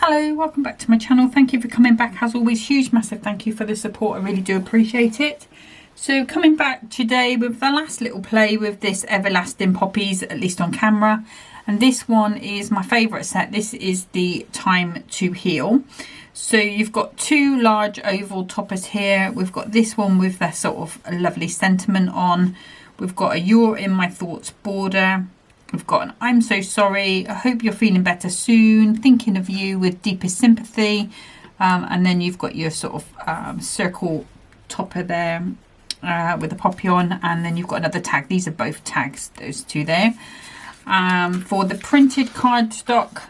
Hello, welcome back to my channel. Thank you for coming back. As always, huge massive thank you for the support. I really do appreciate it. So coming back today with the last little play with this everlasting poppies, at least on camera, and this one is my favorite set. This is the Time to Heal. So you've got two large oval toppers here. We've got this one with that sort of a lovely sentiment on. We've got a You're in My Thoughts border. We've got an I'm so sorry, I hope you're feeling better soon, thinking of you with deepest sympathy. And then you've got your sort of circle topper there with the poppy on. And then you've got another tag. These are both tags, those two there. For the printed cardstock,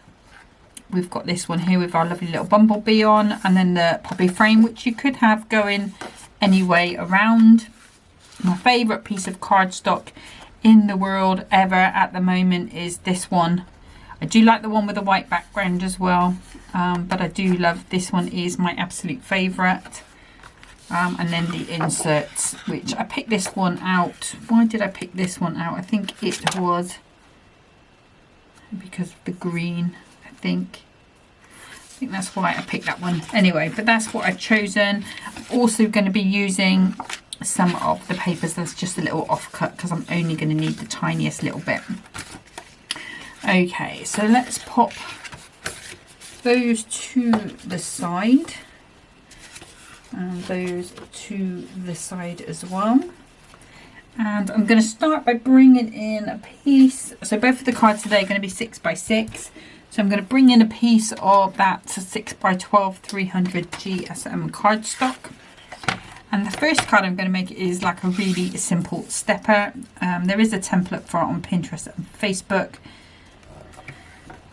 we've got this one here with our lovely little bumblebee on. And then the poppy frame, which you could have going any way around. My favourite piece of cardstock in the world ever at the moment is this one. I do like the one with the white background as well, but I do love this one, is my absolute favourite. And then the inserts, which I picked this one out. Why did I pick this one out? I think it was because of the green. I think that's why I picked that one. Anyway, but that's what I've chosen. I'm also going to be using some of the papers. That's just a little offcut because I'm only going to need the tiniest little bit. Okay, so let's pop those to the side and those to the side as well. And I'm going to start by bringing in a piece. So both of the cards today are going to be 6x6. So I'm going to bring in a piece of that 6x12 300 GSM cardstock. And the first card I'm going to make is like a really simple stepper. There is a template for it on Pinterest and Facebook.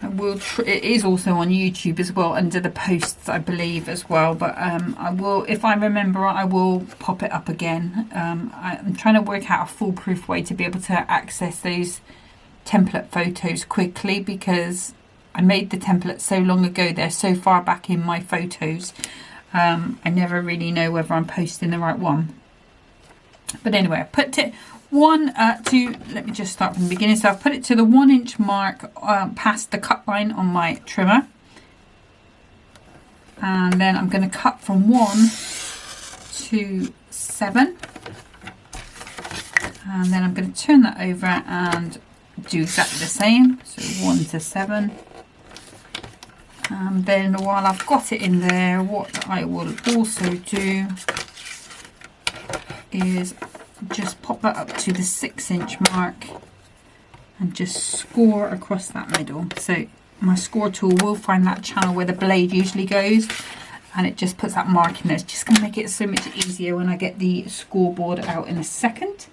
It is also on YouTube as well, under the posts, I believe, as well. But I will, if I remember, I will pop it up again. I'm trying to work out a foolproof way to be able to access those template photos quickly, because I made the template so long ago. They're so far back in my photos. I never really know whether I'm posting the right one. But anyway, I put it let me just start from the beginning. So I've put it to the 1 inch mark past the cut line on my trimmer. And then I'm going to cut from 1 to 7. And then I'm going to turn that over and do exactly the same. So 1 to 7. And then while I've got it in there, what I will also do is just pop that up to the 6 inch mark and just score across that middle. So my score tool will find that channel where the blade usually goes, and it just puts that mark in there. It's just going to make it so much easier when I get the scoreboard out in a second.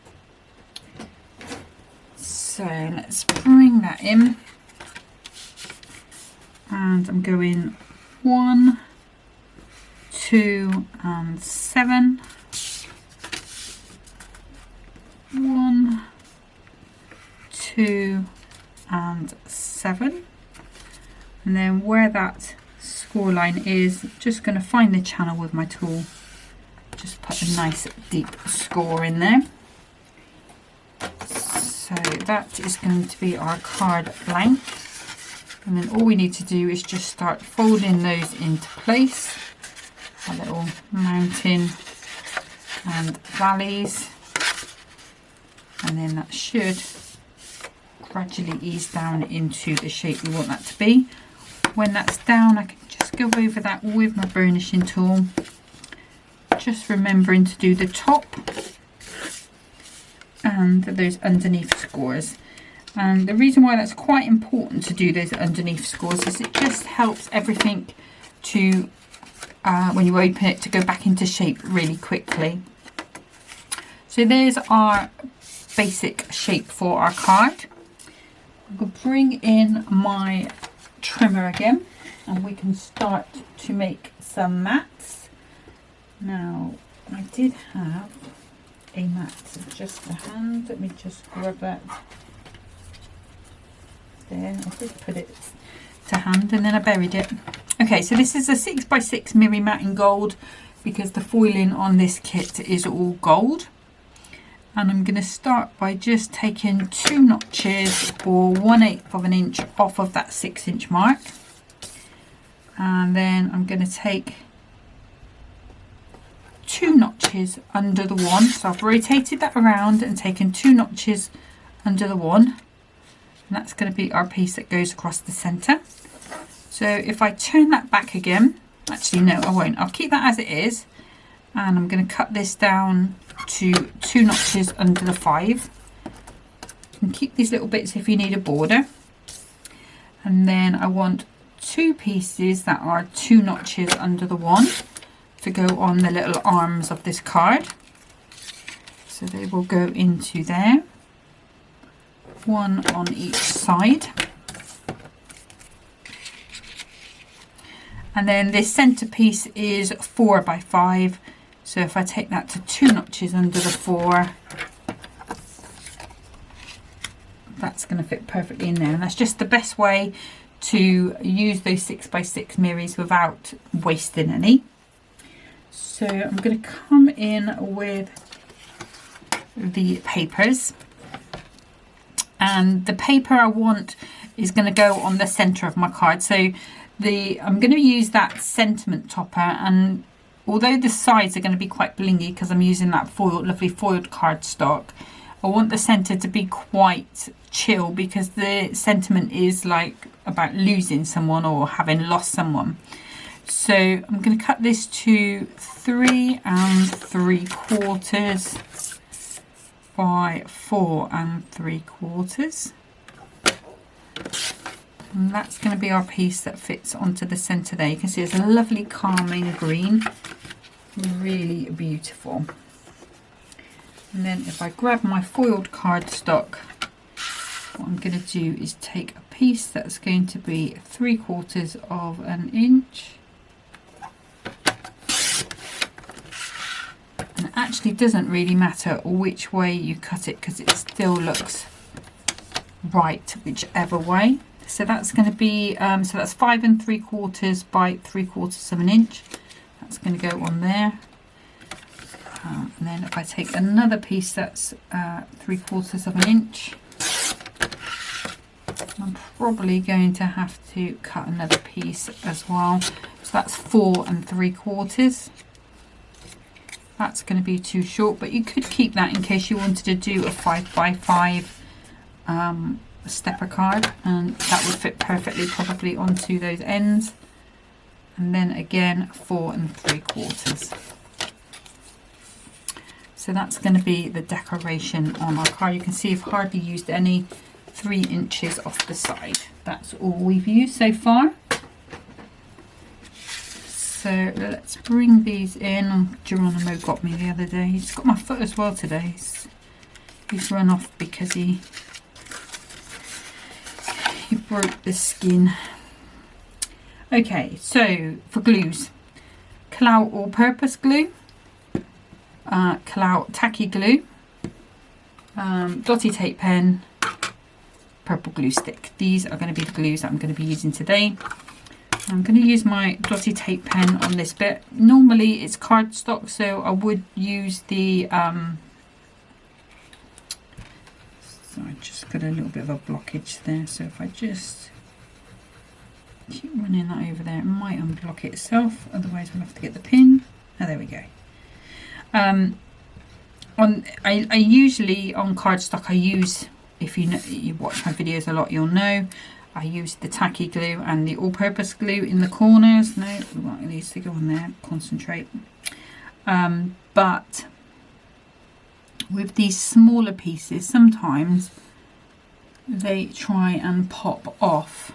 So let's bring that in. And I'm going 1, 2 and 7. 1, 2 and 7. And then where that score line is, just going to find the channel with my tool. Just put a nice deep score in there. So that is going to be our card length. And then all we need to do is just start folding those into place. A little mountain and valleys. And then that should gradually ease down into the shape we want that to be. When that's down, I can just go over that with my burnishing tool. Just remembering to do the top and those underneath scores. And the reason why that's quite important to do those underneath scores is it just helps everything to, when you open it, to go back into shape really quickly. So there's our basic shape for our card. I'm going to bring in my trimmer again and we can start to make some mats. Now, I did have a mat just to hand. Let me just grab that. There, I did put it to hand and then I buried it. Okay, so this is a 6x6 Miri mat in gold because the foiling on this kit is all gold. And I'm going to start by just taking 2 notches or 1/8 of an inch off of that 6 inch mark. and then I'm going to take 2 notches under the one. So I've rotated that around and taken 2 notches under the one, and that's going to be our piece that goes across the center. So if I turn that back again, actually no, I won't, I'll keep that as it is, and I'm going to cut this down to 2 notches under the 5. You can keep these little bits if you need a border. And then I want 2 pieces that are 2 notches under the 1 to go on the little arms of this card. So they will go into there, 1 on each side. And then this center piece is 4 by 5. So if I take that to 2 notches under the 4, that's going to fit perfectly in there. And that's just the best way to use those 6 by 6 mirrors without wasting any. So I'm going to come in with the papers, and the paper I want is going to go on the center of my card. So I'm going to use that sentiment topper, and although the sides are going to be quite blingy because I'm using that lovely foiled cardstock, I want the center to be quite chill because the sentiment is like about losing someone or having lost someone. So I'm going to cut this to 3 3/4 by 4 3/4. And that's going to be our piece that fits onto the center there. You can see it's a lovely calming green, really beautiful. And then if I grab my foiled cardstock, what I'm going to do is take a piece that's going to be 3/4 of an inch. And it actually doesn't really matter which way you cut it because it still looks right whichever way. So that's going to be, so that's 5 3/4 by 3/4 of an inch. That's going to go on there. And then if I take another piece that's 3/4 of an inch, I'm probably going to have to cut another piece as well. So that's 4 3/4. That's going to be too short, but you could keep that in case you wanted to do a 5 by 5 stepper card, and that would fit perfectly probably onto those ends. And then again 4 3/4. So that's going to be the decoration on our card. You can see I've hardly used any 3 inches off the side. That's all we've used so far. So let's bring these in. Geronimo got me the other day. He's got my foot as well today. He's run off because he broke the skin. Okay, so for glues, Clout all-purpose glue, Clout tacky glue, dotty tape pen, purple glue stick. These are going to be the glues that I'm going to be using today. I'm going to use my dotty tape pen on this bit. Normally it's cardstock, so I would use the so I just got a little bit of a blockage there, so if I just keep running that over there, it might unblock itself, otherwise we'll have to get the pin. Oh, there we go. I usually on cardstock I use, if you watch my videos a lot, you'll know I use the tacky glue and the all-purpose glue in the corners. No, it needs to go on there, concentrate. But with these smaller pieces, sometimes they try and pop off.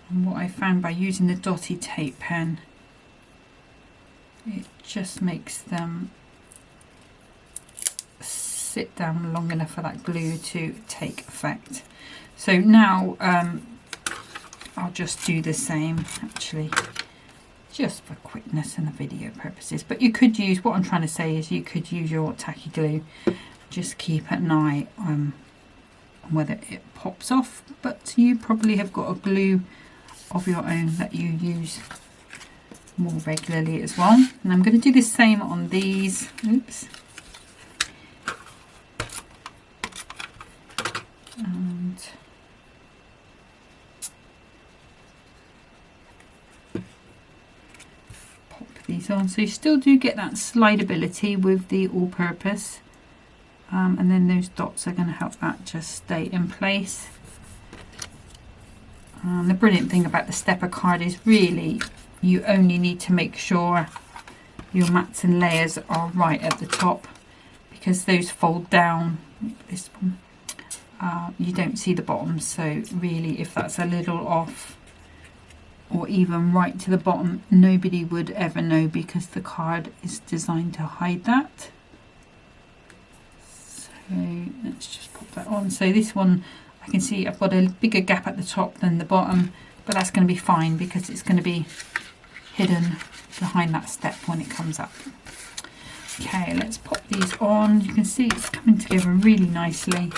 And what I found by using the dotty tape pen, it just makes them sit down long enough for that glue to take effect. So now I'll just do the same, actually, just for quickness and the video purposes. But you could use, what I'm trying to say is you could use your tacky glue. Just keep an eye on whether it pops off. But you probably have got a glue of your own that you use more regularly as well. And I'm going to do the same on these. Oops. And these on. So you still do get that slidability with the all-purpose, and then those dots are going to help that just stay in place. The brilliant thing about the stepper card is really you only need to make sure your mats and layers are right at the top, because those fold down. This one, you don't see the bottom, so really if that's a little off or even right to the bottom, nobody would ever know, because the card is designed to hide that. So let's just pop that on. So this one, I can see I've got a bigger gap at the top than the bottom, but that's going to be fine because it's going to be hidden behind that step when it comes up. Okay, let's pop these on. You can see it's coming together really nicely.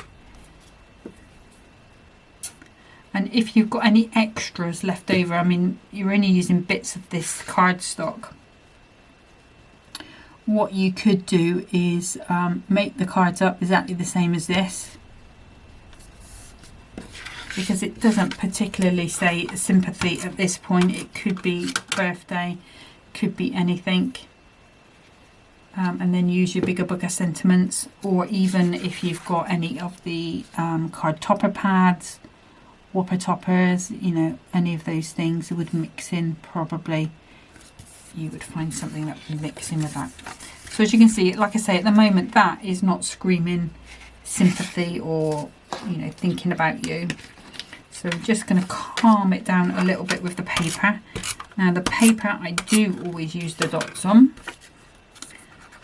And if you've got any extras left over, I mean, you're only using bits of this cardstock, what you could do is make the cards up exactly the same as this, because it doesn't particularly say sympathy at this point. It could be birthday, could be anything. And then use your bigger book of sentiments, or even if you've got any of the card topper pads, whopper toppers, you know, any of those things would mix in. Probably you would find something that would mix in with that. So as you can see, like I say, at the moment that is not screaming sympathy or, you know, thinking about you. So we're just going to calm it down a little bit with the paper. Now the paper, I do always use the dots on.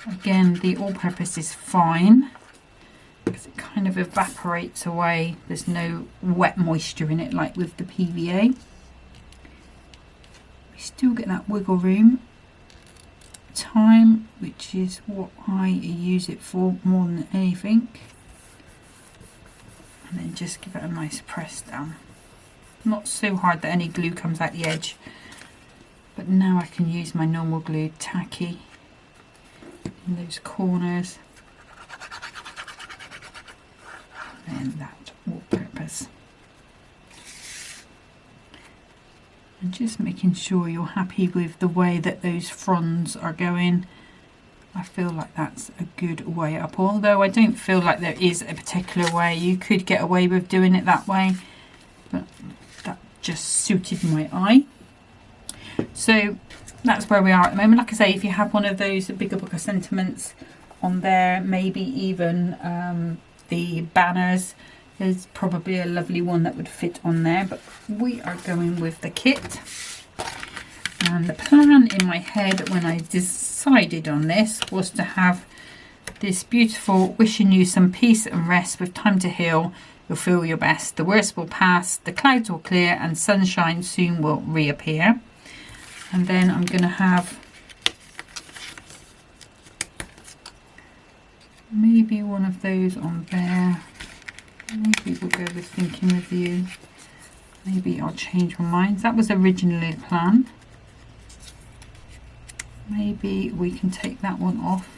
Again, the all-purpose is fine because it kind of evaporates away. There's no wet moisture in it like with the PVA. We still get that wiggle room time, which is what I use it for more than anything. And then just give it a nice press down. Not so hard that any glue comes out the edge. But now I can use my normal glue, tacky, in those corners, and that all-purpose. And just making sure you're happy with the way that those fronds are going. I feel like that's a good way up, although I don't feel like there is a particular way. You could get away with doing it that way, but that just suited my eye. So that's where we are at the moment. Like I say, if you have one of those bigger book of sentiments on there, maybe even the banners, is probably a lovely one that would fit on there. But we are going with the kit. And the plan in my head when I decided on this was to have this beautiful wishing you some peace and rest with time to heal. You'll feel your best. The worst will pass. The clouds will clear and sunshine soon will reappear. And then I'm going to have maybe one of those on there. Maybe we'll go with thinking with you. Maybe I'll change my mind. That was originally the plan. Maybe we can take that one off.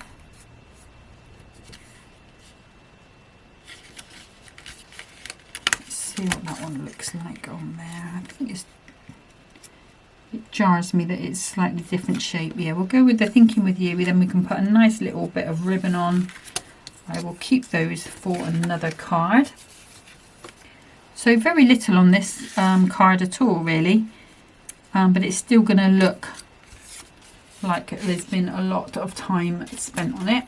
Let's see what that one looks like on there. I think it jars me that it's slightly different shape. Yeah, we'll go with the thinking with you. Then we can put a nice little bit of ribbon on. I will keep those for another card. So very little on this card at all, really. But it's still going to look like there's been a lot of time spent on it.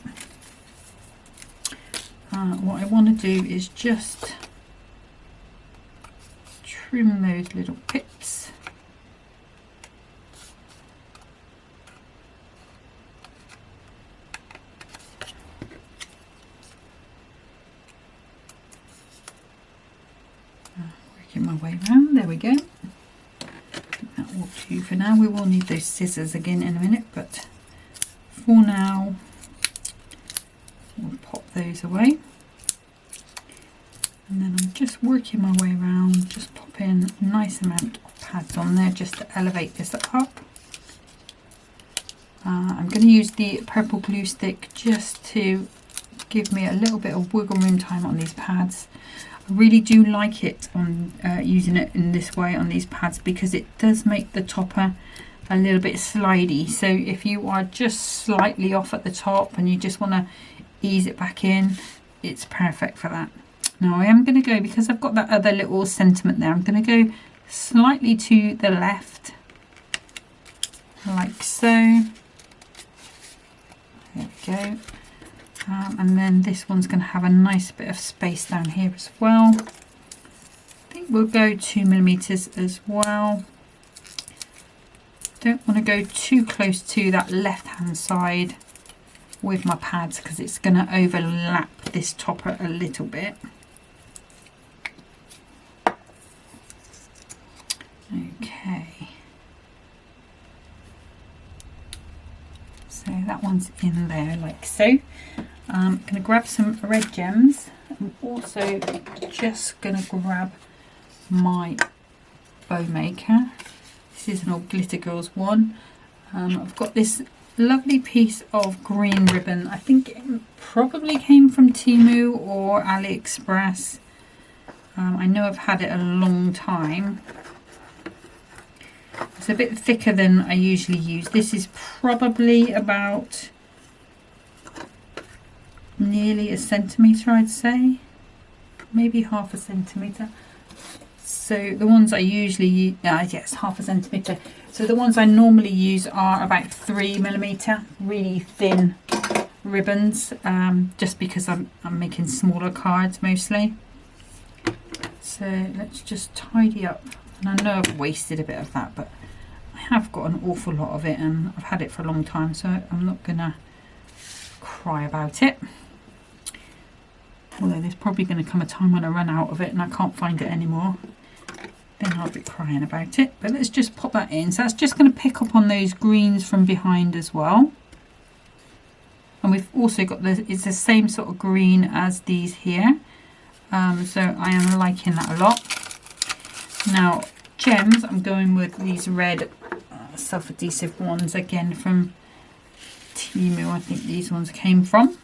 What I want to do is just trim those little pips. Working my way around, there we go. That will do for now. We will need those scissors again in a minute, but for now we'll pop those away. And then I'm just working my way around, just popping a nice amount of pads on there just to elevate this up. I'm going to use the purple glue stick just to give me a little bit of wiggle room time on these pads. I really do like it on using it in this way on these pads because it does make the topper a little bit slidey. So if you are just slightly off at the top and you just want to ease it back in, it's perfect for that. Now I am going to go, because I've got that other little sentiment there, I'm going to go slightly to the left, like so. There we go. And then this one's going to have a nice bit of space down here as well. I think we'll go 2mm as well. Don't want to go too close to that left hand side with my pads, because it's going to overlap this topper a little bit. Okay, so that one's in there like so. I'm going to grab some red gems. I'm also just going to grab my bow maker. This is an old Glitter Girls one. I've got this lovely piece of green ribbon. I think it probably came from Temu or AliExpress. I know I've had it a long time. It's a bit thicker than I usually use. This is probably about nearly 1 centimetre, I'd say. Maybe 1/2 centimetre. So the ones I usually use, yes, 1/2 centimetre. So the ones I normally use are about 3mm, really thin ribbons, just because I'm making smaller cards mostly. So let's just tidy up. And I know I've wasted a bit of that, but I have got an awful lot of it and I've had it for a long time, so I'm not gonna cry about it. Although there's probably going to come a time when I run out of it and I can't find it anymore. Then I'll be crying about it. But let's just pop that in. So that's just going to pick up on those greens from behind as well. And we've also got it's the same sort of green as these here. So I am liking that a lot. Now gems, I'm going with these red self-adhesive ones again from Temu. I think these ones came from.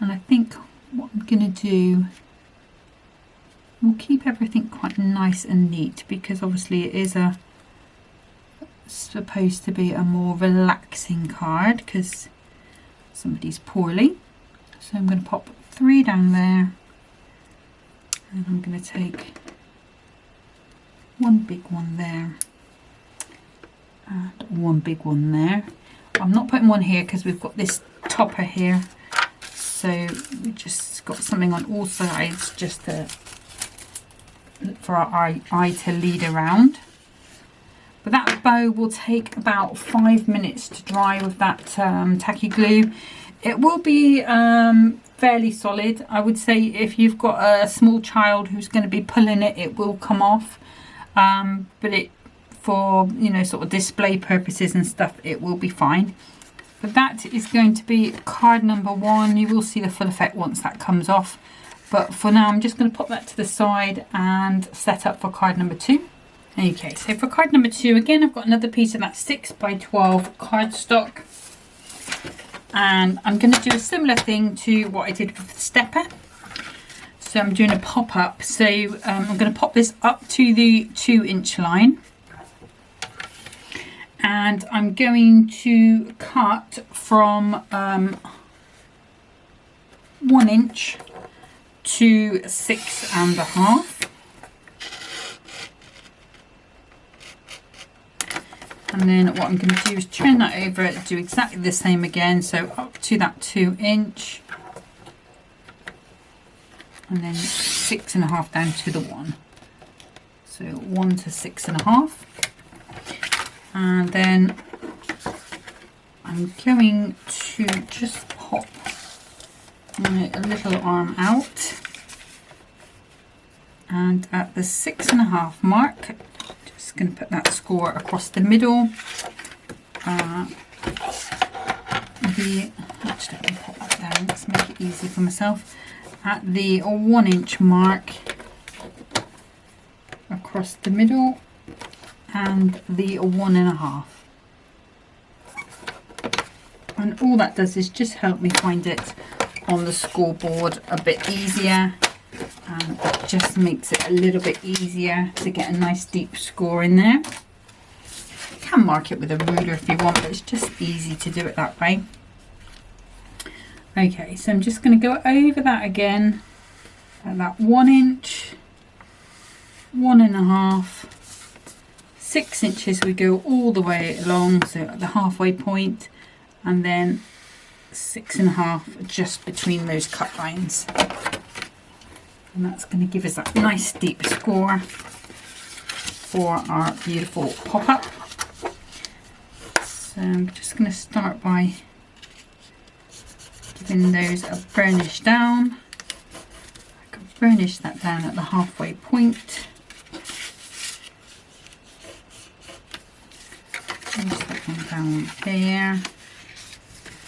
And I think what I'm going to do, we'll keep everything quite nice and neat, because obviously it is supposed to be a more relaxing card because somebody's poorly. So I'm going to pop 3 down there, and I'm going to take 1 big one there and 1 big one there. I'm not putting one here because we've got this topper here. So we just got something on all sides just for our eye to lead around. But that bow will take about 5 minutes to dry with that tacky glue. It will be fairly solid. I would say if you've got a small child who's going to be pulling it, it will come off. But it, for sort of display purposes and stuff, it will be fine. But that is going to be card number 1. You will see the full effect once that comes off. But for now, I'm just going to pop that to the side and set up for card number 2. Okay, so for card number 2, again, I've got another piece of that 6x12 cardstock. And I'm going to do a similar thing to what I did with the stepper. So I'm doing a pop-up. So I'm going to pop this up to the 2-inch line. And I'm going to cut from 1 inch to 6.5. And then what I'm going to do is turn that over, do exactly the same again. So up to that 2 inch. And then 6.5 down to the 1. So 1 to 6.5. And then I'm going to just pop my little arm out, and at the 6.5 mark, just going to put that score across the middle. Actually, let me pop that down, let's make it easy for myself. At the 1 inch mark across the middle, and the 1.5. And all that does is just help me find it on the scoreboard a bit easier, and it just makes it a little bit easier to get a nice deep score in there. can mark it with a ruler if you want, but it's just easy to do it that way. Okay, so I'm just going to go over that again at that 1 inch, 1.5, 6 inches. We go all the way along, so at the halfway point, and then 6.5 just between those cut lines. And that's going to give us that nice deep score for our beautiful pop-up. So I'm just going to start by giving those a burnish down. I can burnish that down at the halfway point. Place that one down there.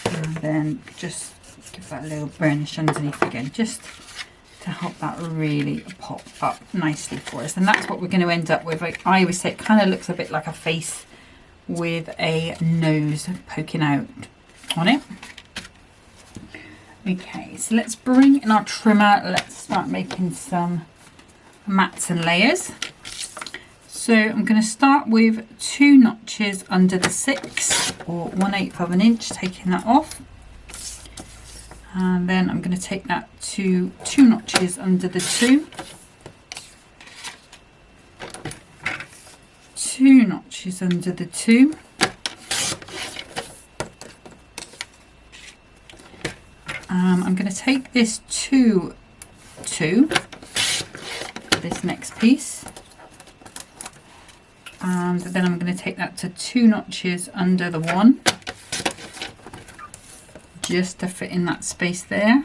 And then just give that a little burnish underneath again, just to help that really pop up nicely for us. And that's what we're going to end up with. Like I always say, it kind of looks a bit like a face with a nose poking out on it. Okay, so let's bring in our trimmer. Let's start making some mats and layers. So I'm going to start with 2 notches under the 6, or 1/8 of an inch, taking that off. And then I'm going to take that to 2 notches under the 2. 2 notches under the 2. I'm going to take this to 2, this next piece. And then I'm going to take that to 2 notches under the 1, just to fit in that space there.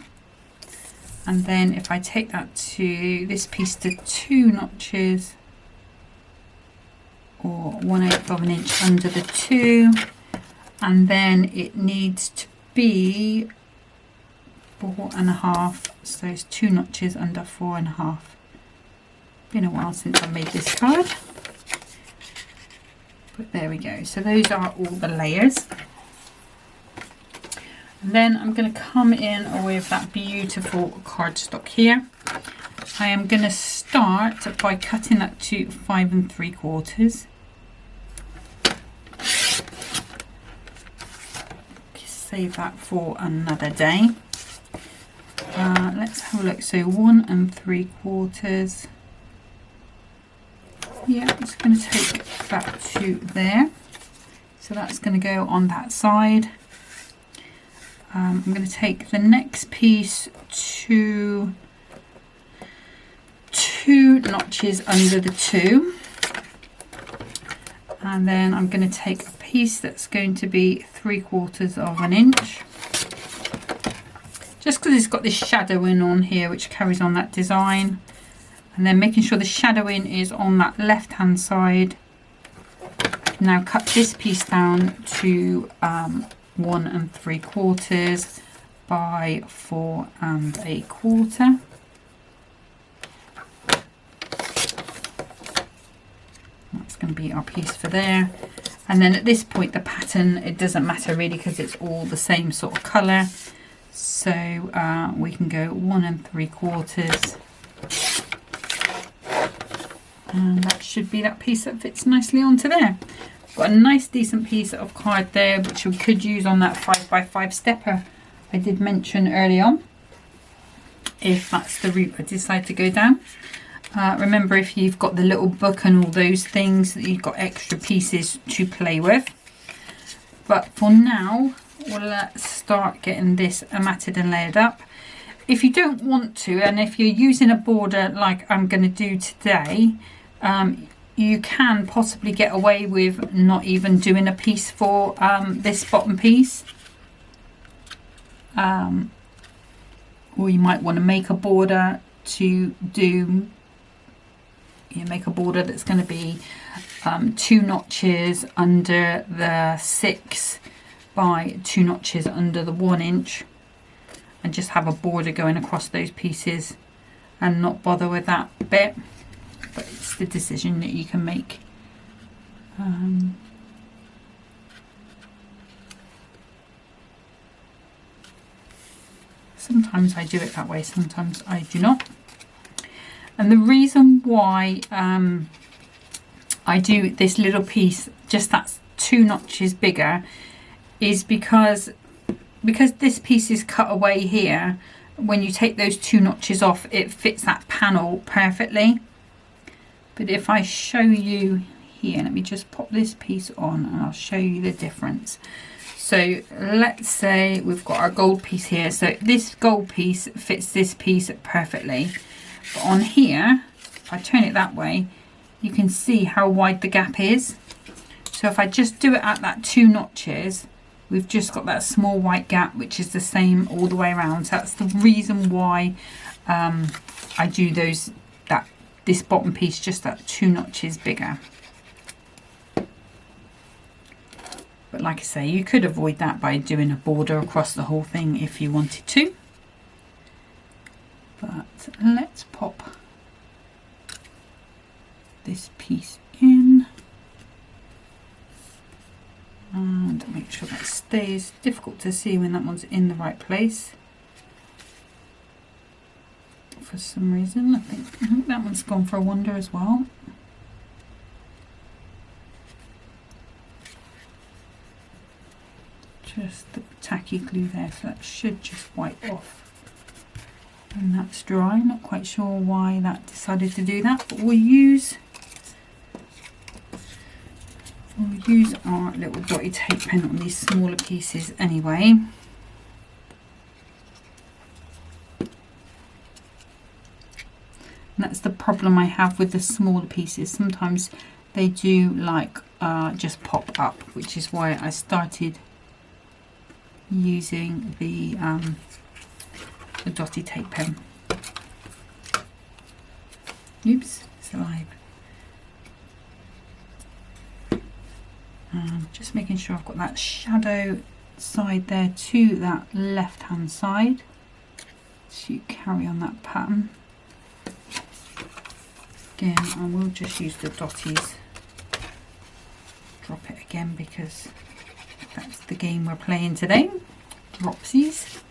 And then if I take that to this piece to 2 notches, or 1/8 of an inch under the 2, and then it needs to be 4.5, so it's 2 notches under 4.5. Been a while since I made this card. But there we go. So those are all the layers. And then I'm going to come in with that beautiful cardstock here. I am going to start by cutting that to 5 3/4. Save that for another day. Let's have a look. So 1 3/4. Yeah, I'm just going to take that to there. So that's going to go on that side. I'm going to take the next piece to 2 notches under the 2. And then I'm going to take a piece that's going to be 3/4 of an inch. Just because it's got this shadowing on here which carries on that design. And then making sure the shadowing is on that left hand side. Now cut this piece down to 1 3/4 by 4 1/4. That's going to be our piece for there. And then at this point the pattern, it doesn't matter really because it's all the same sort of colour. So we can go 1 3/4. And that should be that piece that fits nicely onto there. Got a nice decent piece of card there which we could use on that 5x5 stepper I did mention early on, if that's the route I decide to go down. Remember, if you've got the little book and all those things, that you've got extra pieces to play with. But for now, we'll start getting this matted and layered up. If you don't want to, and if you're using a border like I'm going to do today, you can possibly get away with not even doing a piece for this bottom piece. Or you might want to make a border to do, make a border that's going to be 2 notches under the 6 by 2 notches under the 1 inch, and just have a border going across those pieces and not bother with that bit. But it's the decision that you can make. Sometimes I do it that way, sometimes I do not. And the reason why I do this little piece, just that's 2 notches bigger is because this piece is cut away here. When you take those 2 notches off, it fits that panel perfectly. But if I show you here, let me just pop this piece on and I'll show you the difference. So let's say we've got our gold piece here. So this gold piece fits this piece perfectly. But on here, if I turn it that way, you can see how wide the gap is. So if I just do it at that 2 notches, we've just got that small white gap, which is the same all the way around. So that's the reason why I do this bottom piece just that 2 notches bigger. But like I say, you could avoid that by doing a border across the whole thing if you wanted to. But let's pop this piece in and make sure that stays. Difficult to see when that one's in the right place for some reason. I think that one's gone for a wander as well. Just the tacky glue there, so that should just wipe off when that's dry. Not quite sure why that decided to do that, but we'll use our little dotty tape pen on these smaller pieces anyway. And that's the problem I have with the smaller pieces. Sometimes they do like just pop up, which is why I started using the dotty tape pen. Oops, saliva. Just making sure I've got that shadow side there to that left hand side to carry on that pattern. Again, I will just use the dotties. Drop it again because that's the game we're playing today. Dropsies.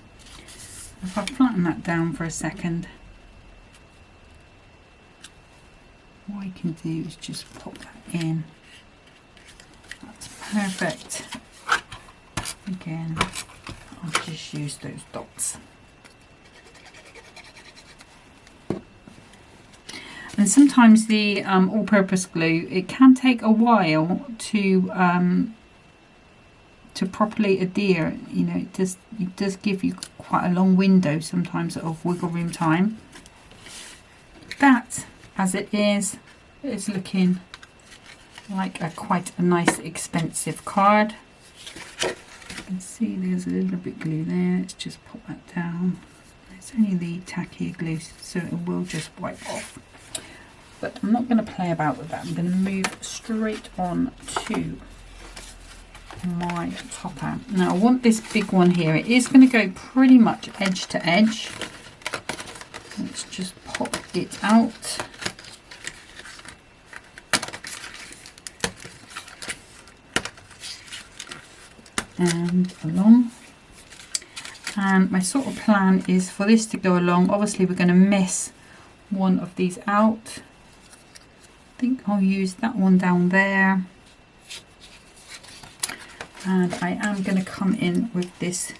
If I flatten that down for a second, what I can do is just pop that in. That's perfect. Again, I'll just use those dots. And sometimes the all-purpose glue, it can take a while to properly adhere. You know, it does give you quite a long window sometimes of wiggle room time. That, as it is looking like quite a nice expensive card. You can see there's a little bit glue there. Let's just pop that down. It's only the tackier glue, so it will just wipe off. But I'm not going to play about with that. I'm going to move straight on to my topper. Now I want this big one here. It is going to go pretty much edge to edge. Let's just pop it out. And along. And my sort of plan is for this to go along. Obviously we're going to miss one of these out. I think I'll use that one down there. And I am going to come in with this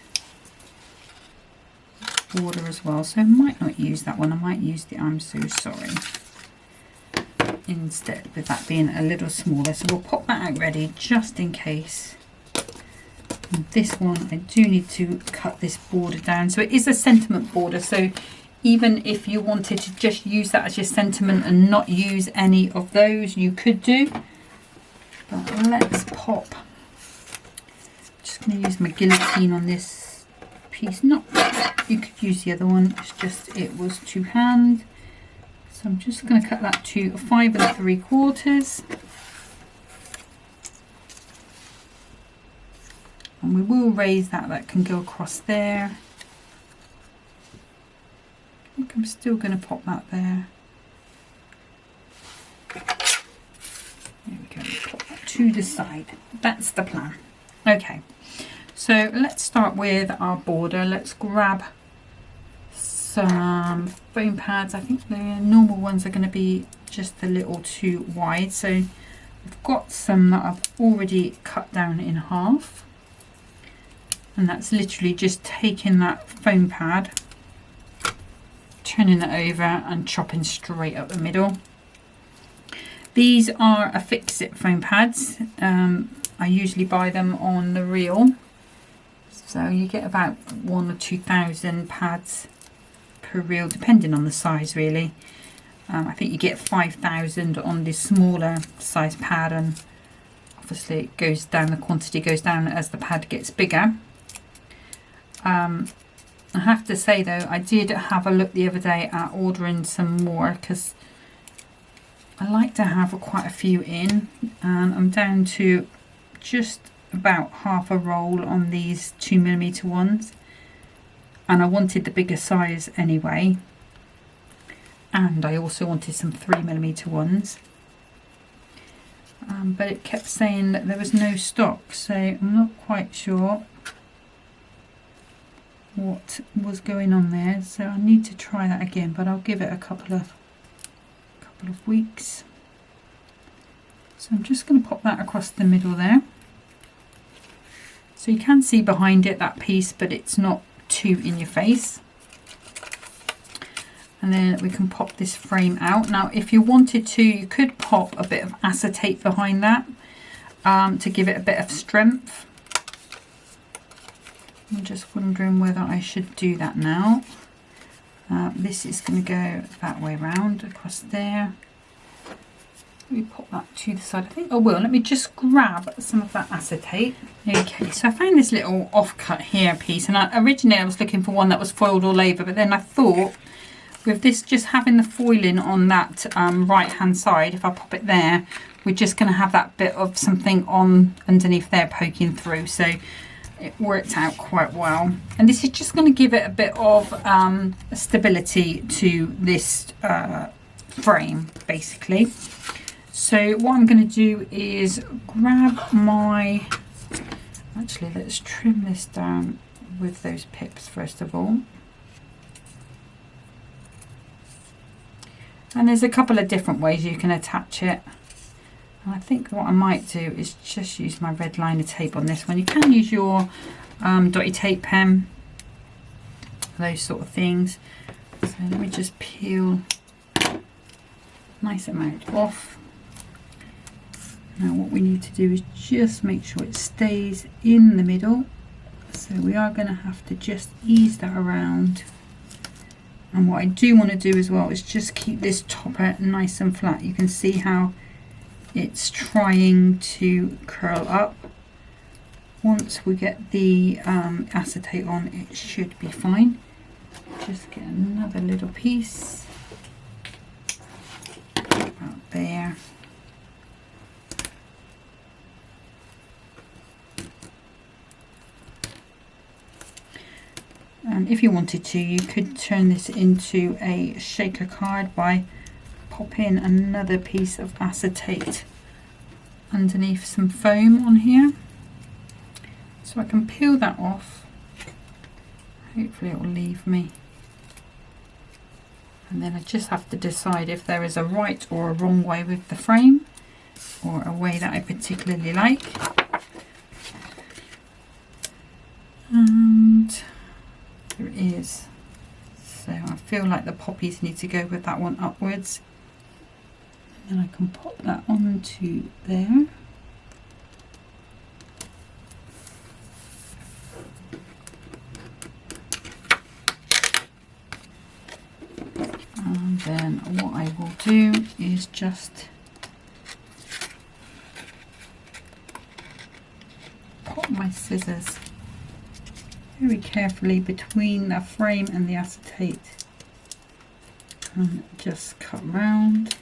border as well. So I might not use that one. I might use the I'm So Sorry instead, with that being a little smaller. So we'll pop that out ready just in case. And this one, I do need to cut this border down. So it is a sentiment border. So even if you wanted to just use that as your sentiment and not use any of those, you could do. But let's pop. Just going to use my guillotine on this piece. Not, you could use the other one. It's just it was 2 hand. So I'm just going to cut that to 5 3/4. And we will raise that. That can go across there. I think I'm still going to pop that there. There we go. Pop that to the side. That's the plan. Okay. So let's start with our border. Let's grab some foam pads. I think the normal ones are going to be just a little too wide. So I've got some that I've already cut down in half, and that's literally just taking that foam pad, turning it over and chopping straight up the middle. These are a fix-it foam pads. I usually buy them on the reel, so you get about 1,000 or 2,000 pads per reel, depending on the size really. I think you get 5,000 on the smaller size pad, and obviously it goes down, the quantity goes down as the pad gets bigger. I have to say though, I did have a look the other day at ordering some more, because I like to have quite a few in, and I'm down to just about half a roll on these 2mm ones, and I wanted the bigger size anyway, and I also wanted some 3mm ones, but it kept saying that there was no stock, so I'm not quite sure what was going on there, so I need to try that again, but I'll give it a couple of weeks. So I'm just going to pop that across the middle there, so you can see behind it that piece, but it's not too in your face. And then we can pop this frame out. Now if you wanted to, you could pop a bit of acetate behind that to give it a bit of strength. I'm just wondering whether I should do that now. This is going to go that way around across there. Let me pop that to the side. I think I will. Let me just grab some of that acetate. Okay, so I found this little offcut here piece, and originally I was looking for one that was foiled all over, but then I thought with this just having the foiling on that right hand side, if I pop it there, we're just going to have that bit of something on underneath there poking through, so it worked out quite well. And this is just going to give it a bit of stability to this frame basically. So what I'm going to do is grab my, actually let's trim this down with those pips first of all. And there's a couple of different ways you can attach it. And I think what I might do is just use my red liner tape on this one. You can use your dotty tape pen, those sort of things. So let me just peel a nice amount off. Now what we need to do is just make sure it stays in the middle. So we are going to have to just ease that around. And what I do want to do as well is just keep this topper nice and flat. You can see how it's trying to curl up. Once we get the acetate on, it should be fine. Just get another little piece about there. And if you wanted to, you could turn this into a shaker card by popping another piece of acetate underneath some foam on here. So I can peel that off. Hopefully it will leave me. And then I just have to decide if there is a right or a wrong way with the frame, or a way that I particularly like. And there it is. So I feel like the poppies need to go with that one upwards. And I can pop that onto there. And then what I will do is just pop my scissors very carefully between the frame and the acetate and just cut round.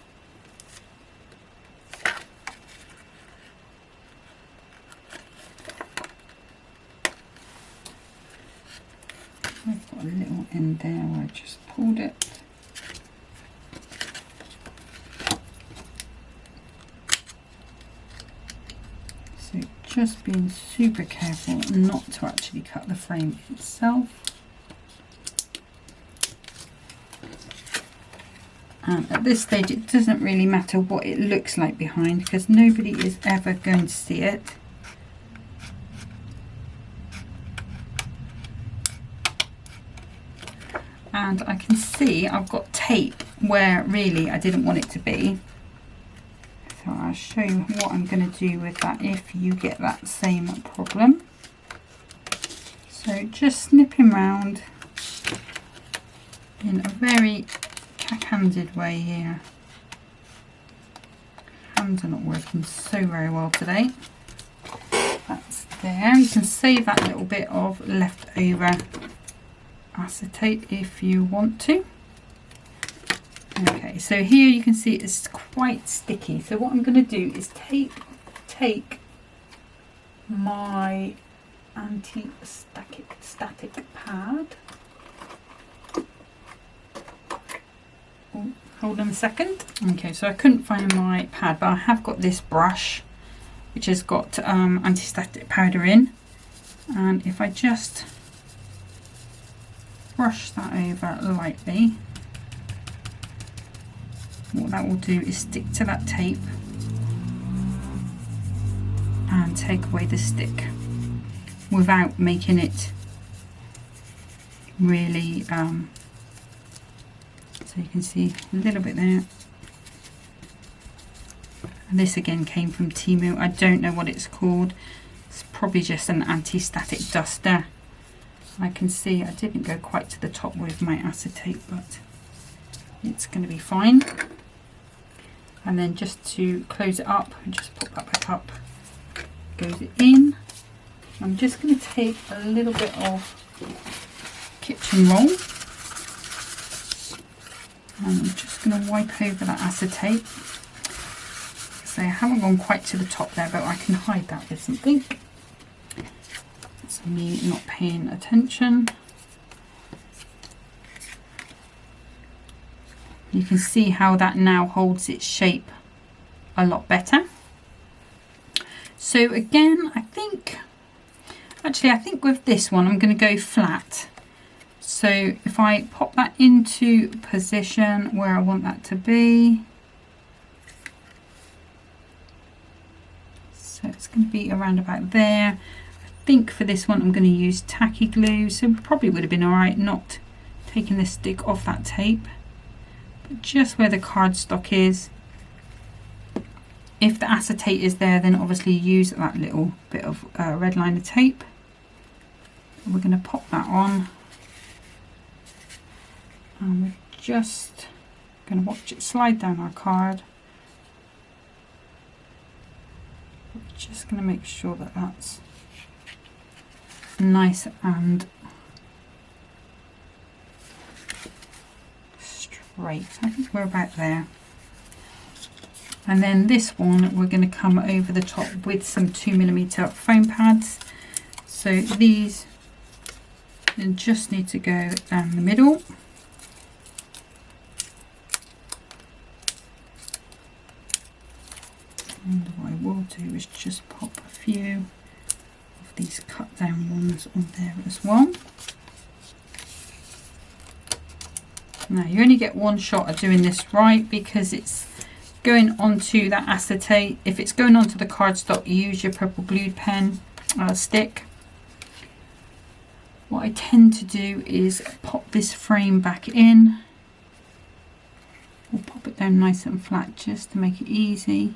I've got a little end there where I just pulled it. So just being super careful not to actually cut the frame itself. And at this stage it doesn't really matter what it looks like behind because nobody is ever going to see it. And I can see I've got tape where really I didn't want it to be. So I'll show you what I'm going to do with that if you get that same problem. So just snipping round in a very cack-handed way here. Hands are not working so very well today. That's there. You can save that little bit of leftover acetate if you want to. Okay, so here you can see it's quite sticky. So what I'm going to do is take my anti-static pad. Oh, hold on a second. Okay, so I couldn't find my pad, but I have got this brush which has got anti-static powder in, and if I just brush that over lightly, what that will do is stick to that tape and take away the stick without making it really so you can see a little bit there. And this again came from Temu. I don't know what it's called. It's probably just an anti-static duster. I can see I didn't go quite to the top with my acetate, but it's going to be fine. And then just to close it up, just put that back up, goes in. I'm just going to take a little bit of kitchen roll and I'm just going to wipe over that acetate. So I haven't gone quite to the top there, but I can hide that with something. It's me not paying attention. You can see how that now holds its shape a lot better. So again, I think with this one I'm going to go flat. So if I pop that into position where I want that to be, so it's going to be around about there. I think for this one I'm going to use tacky glue, so probably would have been alright not taking the stick off that tape, but just where the cardstock is. If the acetate is there, then obviously use that little bit of red liner tape. We're going to pop that on, and we're just going to watch it slide down our card. We're just going to make sure that that's nice and straight. I think we're about there. And then this one we're going to come over the top with some 2mm foam pads. So these just need to go down the middle. And what I will do is just pop a few of these cut down ones on there as well. Now you only get one shot at doing this right because it's going onto that acetate. If it's going onto the cardstock, use your purple glued pen stick. What I tend to do is pop this frame back in. We'll pop it down nice and flat just to make it easy.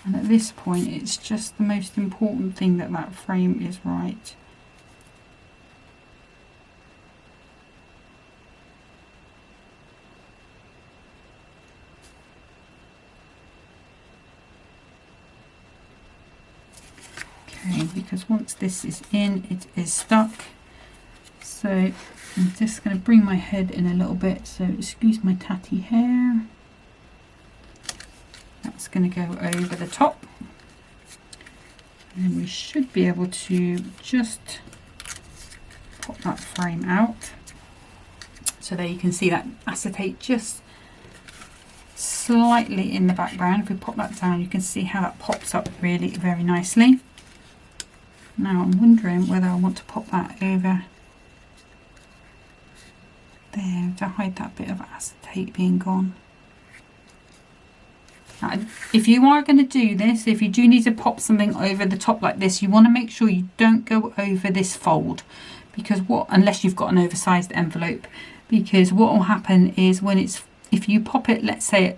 And at this point it's just the most important thing that that frame is right. Okay, because once this is in, it is stuck. So I'm just going to bring my head in a little bit, so excuse my tatty hair. That's going to go over the top. And then we should be able to just pop that frame out. So there you can see that acetate just slightly in the background. If we pop that down, you can see how that pops up really very nicely. Now I'm wondering whether I want to pop that over there to hide that bit of acetate being gone. Now, if you are going to do this, if you do need to pop something over the top like this, you want to make sure you don't go over this fold, because unless you've got an oversized envelope, because what will happen is if you pop it, let's say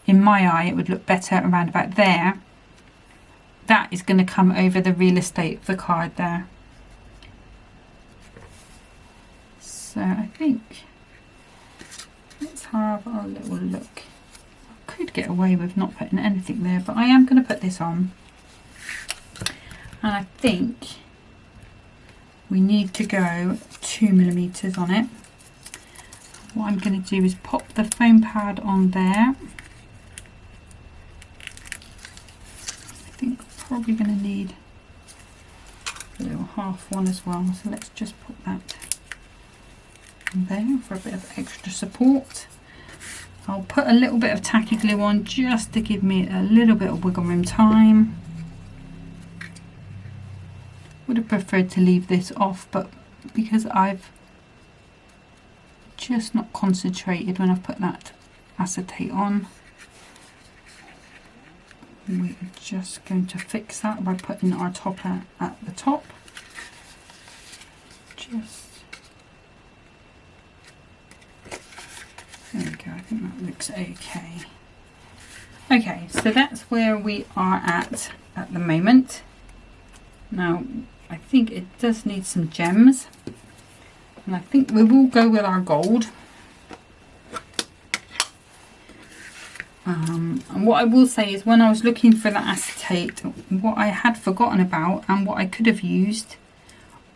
in my eye it would look better around about there, that is going to come over the real estate of the card there. So I think let's have a little look. I could get away with not putting anything there, but I am going to put this on, and I think we need to go 2mm on it. What I'm going to do is pop the foam pad on there. I think we're probably going to need a little half one as well, so let's just put that on there for a bit of extra support. I'll put a little bit of tacky glue on just to give me a little bit of wiggle room time. Would have preferred to leave this off, but because I've just not concentrated when I've put that acetate on, we're just going to fix that by putting our topper at the top. There we go, I think that looks okay. Okay, so that's where we are at the moment. Now, I think it does need some gems, and I think we will go with our gold. And what I will say is, when I was looking for the acetate, what I had forgotten about and what I could have used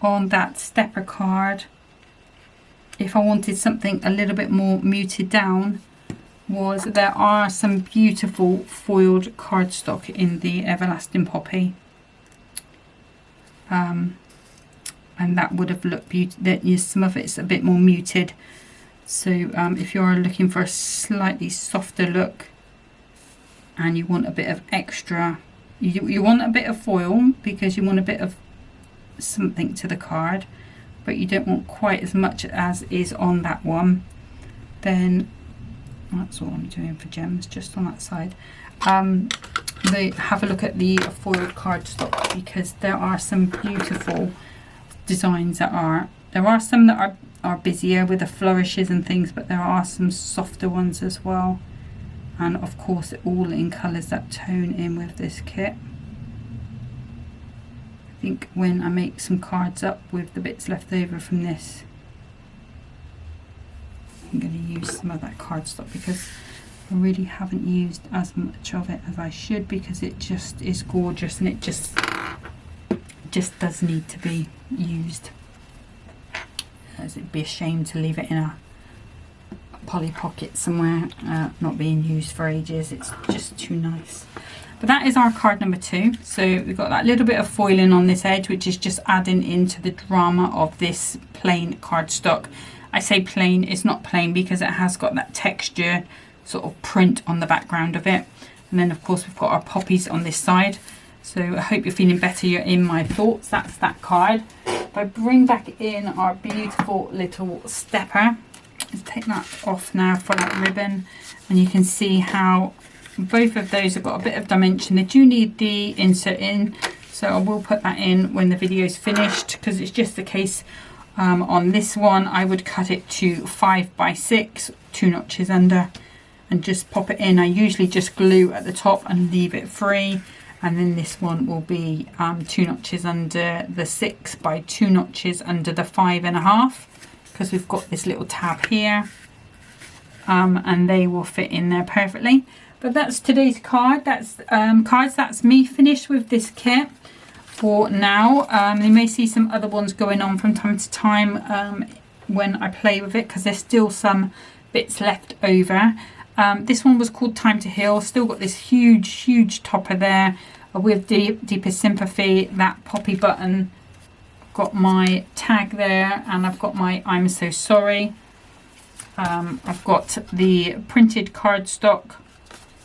on that stepper card, if I wanted something a little bit more muted down, was there are some beautiful foiled cardstock in the Everlasting Poppy. And that would have looked beautiful. Some of it's a bit more muted, so if you're looking for a slightly softer look and you want a bit of extra, you want a bit of foil because you want a bit of something to the card, but you don't want quite as much as is on that one, then that's all I'm doing for gems, just on that side. Have a look at the foiled cardstock, because there are some beautiful designs there are some that are busier with the flourishes and things, but there are some softer ones as well, and of course all in colours that tone in with this kit. I think when I make some cards up with the bits left over from this, I'm going to use some of that cardstock, because I really haven't used as much of it as I should, because it just is gorgeous and it just does need to be used, as it'd be a shame to leave it in a Polly Pocket somewhere not being used for ages. It's just too nice. But that is our card number 2. So we've got that little bit of foiling on this edge, which is just adding into the drama of this plain cardstock. I say plain, it's not plain because it has got that texture sort of print on the background of it. And then of course we've got our poppies on this side. So I hope you're feeling better. You're in my thoughts. That's that card. If I bring back in our beautiful little stepper, let's take that off now for that ribbon, and you can see how both of those have got a bit of dimension. They do need the insert in, so I will put that in when the video is finished, because it's just the case on this one I would cut it to 5 by 6, 2 notches under, and just pop it in. I usually just glue at the top and leave it free, and then this one will be 2 notches under the 6 by 2 notches under the 5.5, because we've got this little tab here, and they will fit in there perfectly. But that's today's card. That's cards. That's me finished with this kit for now. You may see some other ones going on from time to time when I play with it, because there's still some bits left over. This one was called Time to Heal. Still got this huge topper there with Deepest Sympathy, that poppy button. Got my tag there, and I've got my I'm So Sorry. I've got the printed cardstock.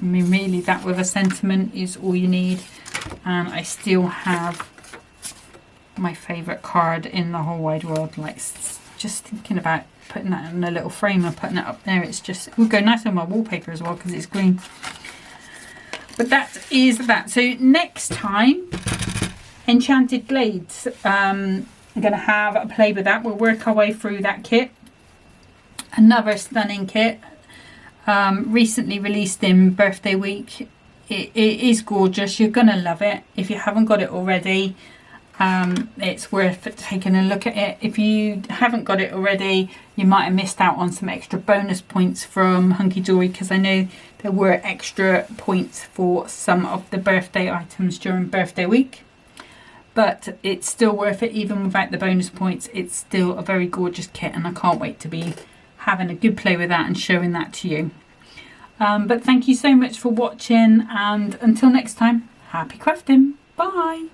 I mean, really, that with a sentiment is all you need. And I still have my favourite card in the whole wide world. Like, just thinking about putting that in a little frame and putting it up there. It's just, it would go nice on my wallpaper as well because it's green. But that is that. So next time, Enchanted Glades. I'm going to have a play with that. We'll work our way through that kit. Another stunning kit. Recently released in birthday week. It is gorgeous. You're going to love it. If you haven't got it already, it's worth taking a look at it. If you haven't got it already, you might have missed out on some extra bonus points from Hunkydory, because I know there were extra points for some of the birthday items during birthday week. But it's still worth it. Even without the bonus points, it's still a very gorgeous kit, and I can't wait to be having a good play with that and showing that to you. But thank you so much for watching, and until next time, happy crafting. Bye.